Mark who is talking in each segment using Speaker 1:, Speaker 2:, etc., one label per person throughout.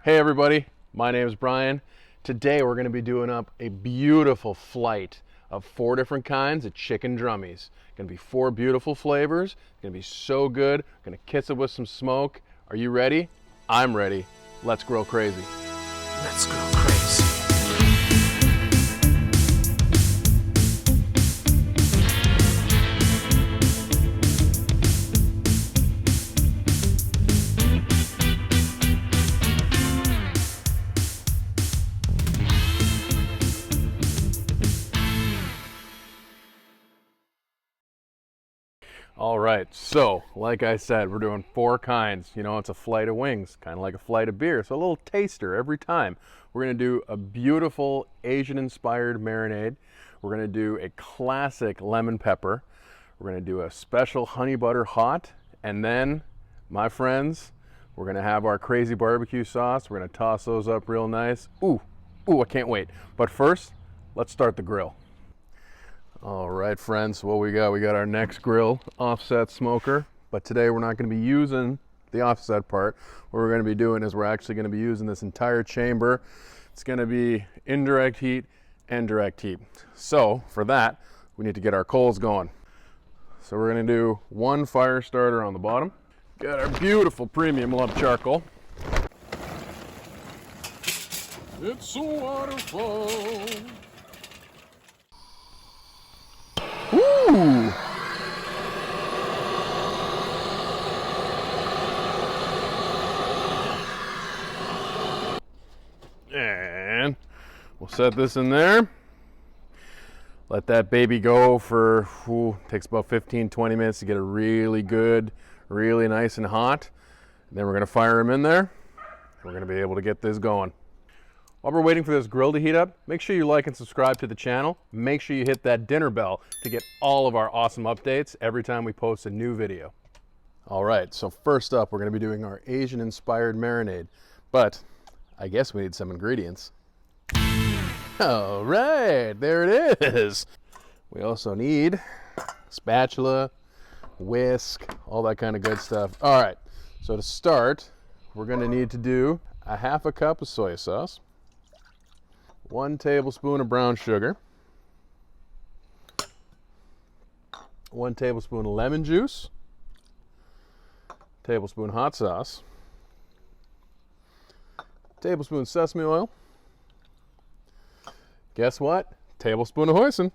Speaker 1: Hey everybody, my name is Brian. Today we're going to be doing up a beautiful flight of 4 different kinds of chicken drummies. Going to be 4 beautiful flavors. Going to be so good. Going to kiss it with some smoke. Are you ready? I'm ready. Let's grill crazy.
Speaker 2: Let's go crazy.
Speaker 1: All right, so like I said, we're doing 4 kinds. You know, it's a flight of wings, kind of like a flight of beer. So a little taster every time. We're gonna do a beautiful Asian-inspired marinade. We're gonna do a classic lemon pepper. We're gonna do a special honey butter hot. And then, my friends, we're gonna have our crazy barbecue sauce. We're gonna toss those up real nice. Ooh, I can't wait. But first, let's start the grill. All right, friends, what we got our next grill offset smoker, but today we're not going to be using the offset part. What we're going to be doing is we're actually going to be using this entire chamber. It's going to be indirect heat and direct heat. So for that, we need to get our coals going. So we're going to do 1 fire starter on the bottom. Got our beautiful premium lump charcoal. It's a waterfall. Ooh. And we'll set this in there. Let that baby go for, takes about 15-20 minutes to get it really good, really nice and hot. And then we're gonna fire them in there. We're gonna be able to get this going. While we're waiting for this grill to heat up, make sure you like and subscribe to the channel. Make sure you hit that dinner bell to get all of our awesome updates every time we post a new video. All right, so first up, we're gonna be doing our Asian-inspired marinade, but I guess we need some ingredients. All right, there it is. We also need spatula, whisk, all that kind of good stuff. All right, so to start, we're gonna need to do a 1/2 cup of soy sauce, 1 tablespoon of brown sugar, 1 tablespoon of lemon juice, tablespoon hot sauce, tablespoon sesame oil. Guess what? Tablespoon of hoisin.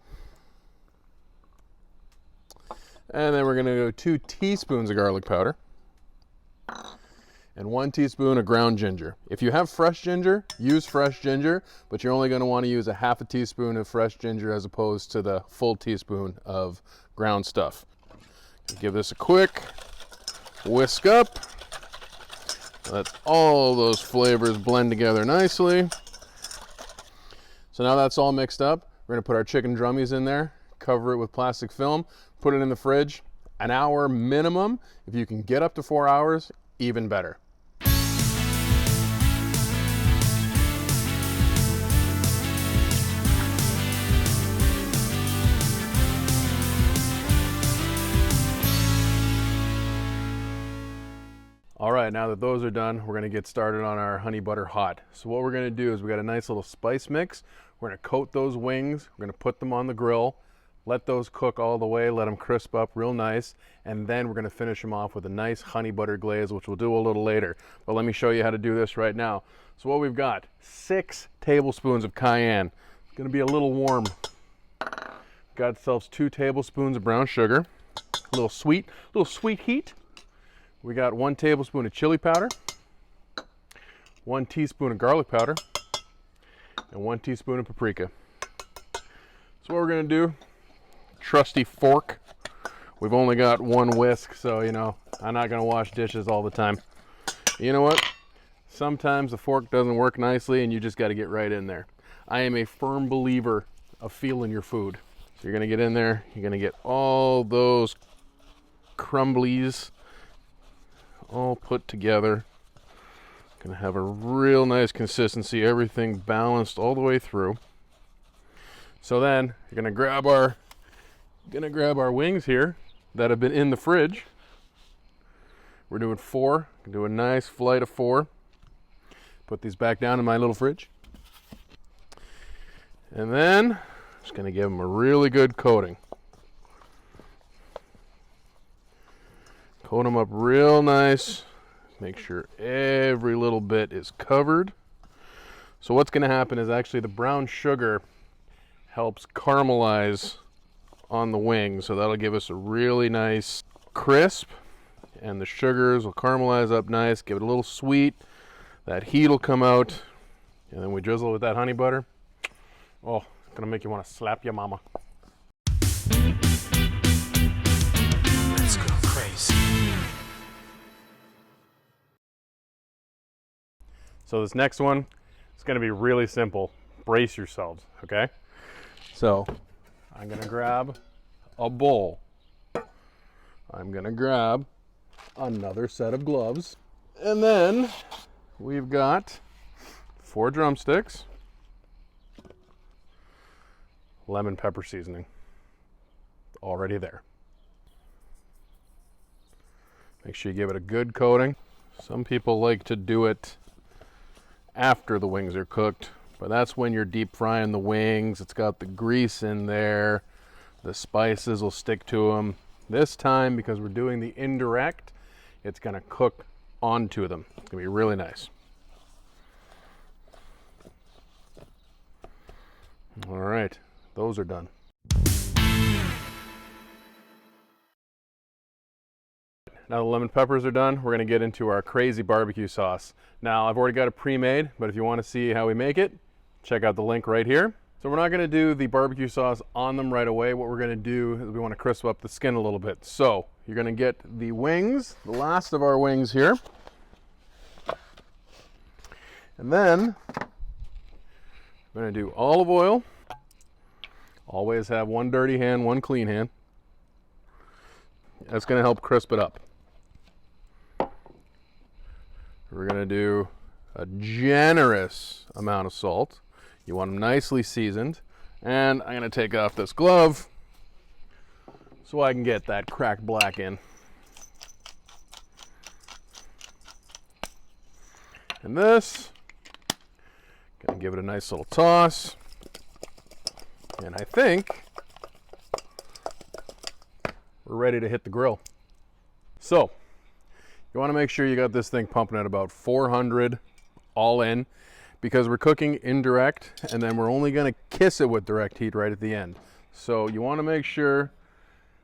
Speaker 1: And then we're going to go 2 teaspoons of garlic powder and 1 teaspoon of ground ginger. If you have fresh ginger, use fresh ginger, but you're only going to want to use a 1/2 teaspoon of fresh ginger as opposed to the full teaspoon of ground stuff. Give this a quick whisk up. Let all those flavors blend together nicely. So now that's all mixed up, we're going to put our chicken drummies in there, cover it with plastic film, put it in the fridge, 1 hour minimum. If you can get up to 4 hours, even better. All right, now that those are done, we're gonna get started on our honey butter hot. So what we're gonna do is we got a nice little spice mix. We're gonna coat those wings, we're gonna put them on the grill, let those cook all the way, let them crisp up real nice, and then we're gonna finish them off with a nice honey butter glaze, which we'll do a little later. But let me show you how to do this right now. So what we've got, 6 tablespoons of cayenne. It's gonna be a little warm. Got ourselves 2 tablespoons of brown sugar, a little sweet heat. We got 1 tablespoon of chili powder, 1 teaspoon of garlic powder, and 1 teaspoon of paprika. So what we're gonna do, trusty fork. We've only got 1 whisk, so you know, I'm not gonna wash dishes all the time. You know what? Sometimes the fork doesn't work nicely and you just gotta get right in there. I am a firm believer of feeling your food. So you're gonna get in there, you're gonna get all those crumblies all put together. Gonna have a real nice consistency, everything balanced all the way through. So then you're gonna grab our wings here that have been in the fridge. We're doing 4. Do a nice flight of 4. Put these back down in my little fridge. And then, just gonna give them a really good coating. Coat them up real nice. Make sure every little bit is covered. So what's gonna happen is actually the brown sugar helps caramelize on the wing, so that'll give us a really nice crisp, and the sugars will caramelize up nice, give it a little sweet. That heat will come out, and then we drizzle it with that honey butter. Oh, it's gonna make you want to slap your mama.
Speaker 2: Let's go crazy.
Speaker 1: So this next one, it's gonna be really simple. Brace yourselves, okay? So I'm gonna grab a bowl. I'm gonna grab another set of gloves. And then we've got 4 drumsticks, lemon pepper seasoning, already there. Make sure you give it a good coating. Some people like to do it after the wings are cooked, but that's when you're deep frying the wings. It's got the grease in there. The spices will stick to them. This time, because we're doing the indirect, it's gonna cook onto them. It's gonna be really nice. All right, those are done. Now the lemon peppers are done, we're gonna get into our crazy barbecue sauce. Now I've already got it pre-made, but if you wanna see how we make it, check out the link right here. So we're not gonna do the barbecue sauce on them right away. What we're gonna do is we wanna crisp up the skin a little bit. So you're gonna get the wings, the last of our wings here. And then we're gonna do olive oil. Always have one dirty hand, one clean hand. That's gonna help crisp it up. We're gonna do a generous amount of salt. You want them nicely seasoned. And I'm gonna take off this glove so I can get that cracked black in. And this, gonna give it a nice little toss. And I think we're ready to hit the grill. So, you wanna make sure you got this thing pumping at about 400 all in, because we're cooking indirect, and then we're only gonna kiss it with direct heat right at the end. So you wanna make sure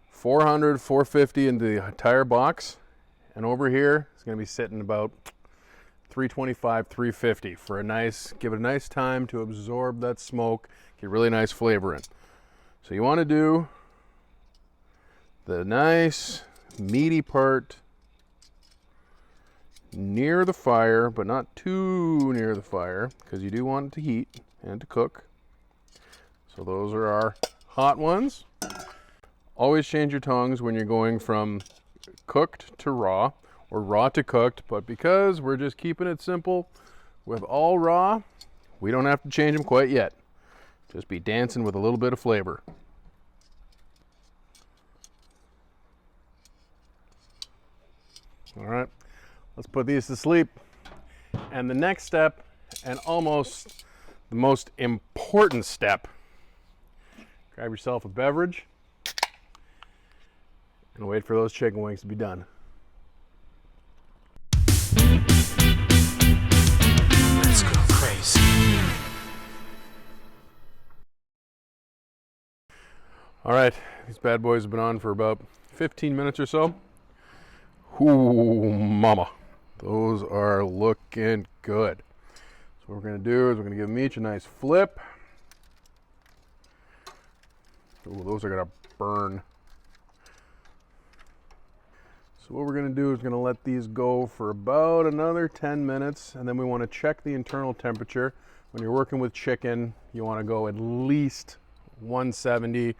Speaker 1: 400, 450 in the entire box, and over here it's gonna be sitting about 325, 350 for a nice, give it a nice time to absorb that smoke, get really nice flavor in. So you wanna do the nice meaty part near the fire, but not too near the fire, because you do want it to heat and to cook. So those are our hot ones. Always change your tongues when you're going from cooked to raw, or raw to cooked, but because we're just keeping it simple with all raw, we don't have to change them quite yet. Just be dancing with a little bit of flavor. All right. Let's put these to sleep. And the next step, and almost the most important step, grab yourself a beverage and wait for those chicken wings to be done.
Speaker 2: Let's go crazy.
Speaker 1: All right, these bad boys have been on for about 15 minutes or so. Ooh, mama. Those are looking good. So what we're gonna do is we're gonna give them each a nice flip. Ooh, those are gonna burn. So what we're gonna do is we're gonna let these go for about another 10 minutes, and then we wanna check the internal temperature. When you're working with chicken, you wanna go at least 170,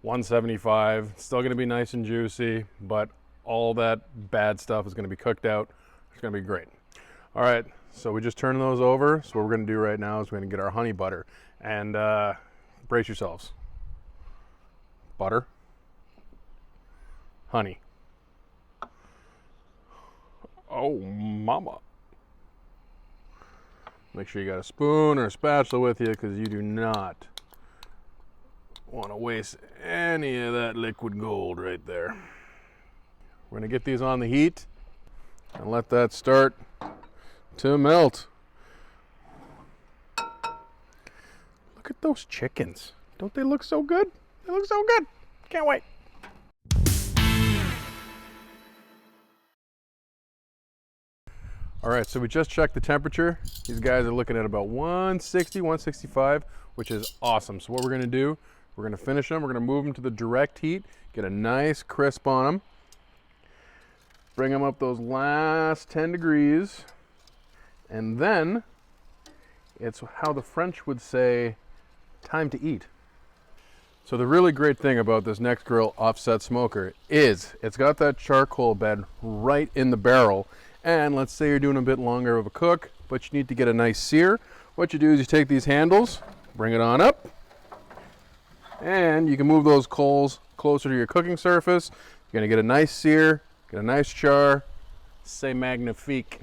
Speaker 1: 175. It's still gonna be nice and juicy, but all that bad stuff is gonna be cooked out. It's gonna be great. All right, so we just turned those over. So what we're gonna do right now is we're gonna get our honey butter, and brace yourselves. Butter, honey. Oh, mama. Make sure you got a spoon or a spatula with you because you do not want to waste any of that liquid gold right there. We're going to get these on the heat and let that start to melt. Look at those chickens. Don't they look so good? They look so good. Can't wait. All right, so we just checked the temperature. These guys are looking at about 160, 165, which is awesome. So what we're gonna do, we're gonna finish them. We're gonna move them to the direct heat, get a nice crisp on them. Bring them up those last 10 degrees. And then it's how the French would say, time to eat. So the really great thing about this Next Grill offset smoker is it's got that charcoal bed right in the barrel. And let's say you're doing a bit longer of a cook, but you need to get a nice sear. What you do is you take these handles, bring it on up, and you can move those coals closer to your cooking surface. You're gonna get a nice sear, get a nice char. C'est magnifique.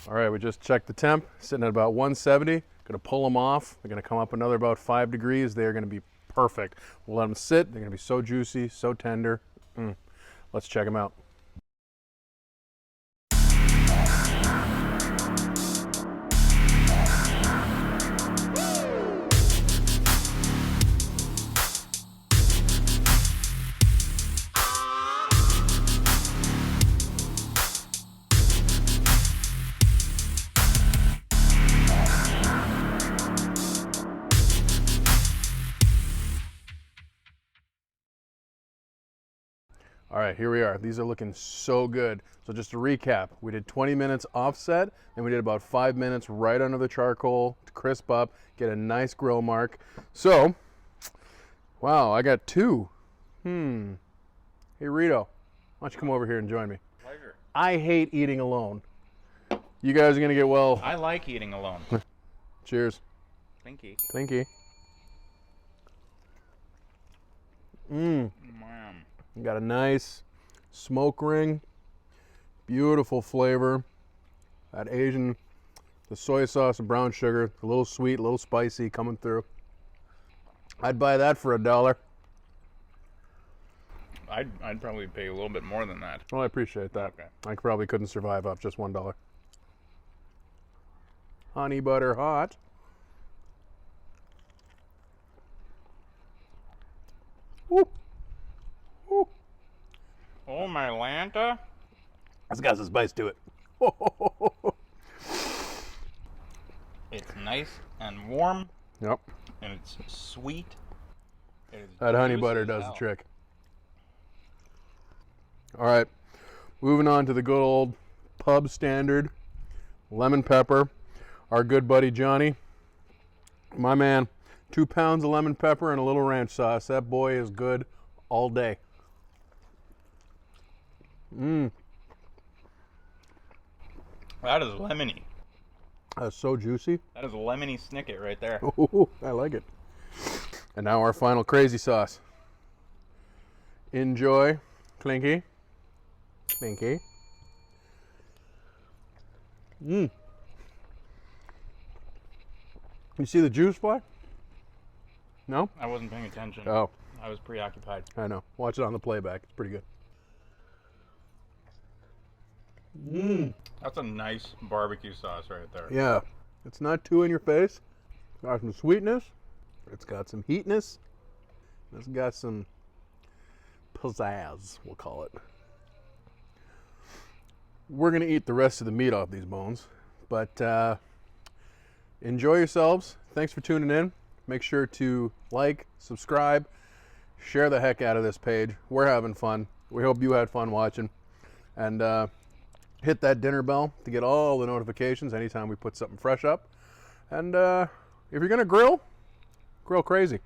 Speaker 1: All right, we just checked the temp, sitting at about 170. Gonna pull them off. They're gonna come up another about 5 degrees. They're gonna be perfect. We'll let them sit. They're gonna be so juicy, so tender. Let's check them out. All right, here we are. These are looking so good. So just to recap, we did 20 minutes offset, and we did about 5 minutes right under the charcoal to crisp up, get a nice grill mark. So, wow, I got 2. Hey, Rito, why don't you come over here and join me?
Speaker 3: Pleasure.
Speaker 1: I hate eating alone. You guys are gonna get well.
Speaker 3: I like eating alone.
Speaker 1: Cheers.
Speaker 3: Thinky.
Speaker 1: Thinky.
Speaker 3: Man.
Speaker 1: You got a nice smoke ring, beautiful flavor. That Asian, the soy sauce and brown sugar, a little sweet, a little spicy coming through. I'd buy that for $1.
Speaker 3: I'd probably pay a little bit more than that.
Speaker 1: Well, I appreciate that.
Speaker 3: Okay.
Speaker 1: I probably couldn't survive off just $1. Honey butter hot. Woo. Woo.
Speaker 3: Oh, my Lanta.
Speaker 1: It's got some spice to it.
Speaker 3: It's nice and warm,
Speaker 1: Yep.
Speaker 3: and it's sweet. It is
Speaker 1: That honey
Speaker 3: juicy
Speaker 1: butter
Speaker 3: as
Speaker 1: does the
Speaker 3: hell.
Speaker 1: trick. All right, moving on to the good old pub standard lemon pepper. Our good buddy Johnny, my man, 2 pounds of lemon pepper and a little ranch sauce. That boy is good all day.
Speaker 3: That is lemony.
Speaker 1: That's so juicy.
Speaker 3: That is a lemony snicket right there.
Speaker 1: Ooh, I like it. And now our final crazy sauce. Enjoy. Clinky. Clinky. You see the juice fly? No?
Speaker 3: I wasn't paying attention.
Speaker 1: Oh,
Speaker 3: I was preoccupied.
Speaker 1: I know. Watch it on the playback. It's pretty good.
Speaker 3: That's a nice barbecue sauce right there.
Speaker 1: Yeah. It's not too in your face. It's got some sweetness. It's got some heatness. It's got some pizzazz, we'll call it. We're going to eat the rest of the meat off these bones. But enjoy yourselves. Thanks for tuning in. Make sure to like, subscribe, share the heck out of this page. We're having fun. We hope you had fun watching. And hit that dinner bell to get all the notifications anytime we put something fresh up. And if you're going to grill, grill crazy.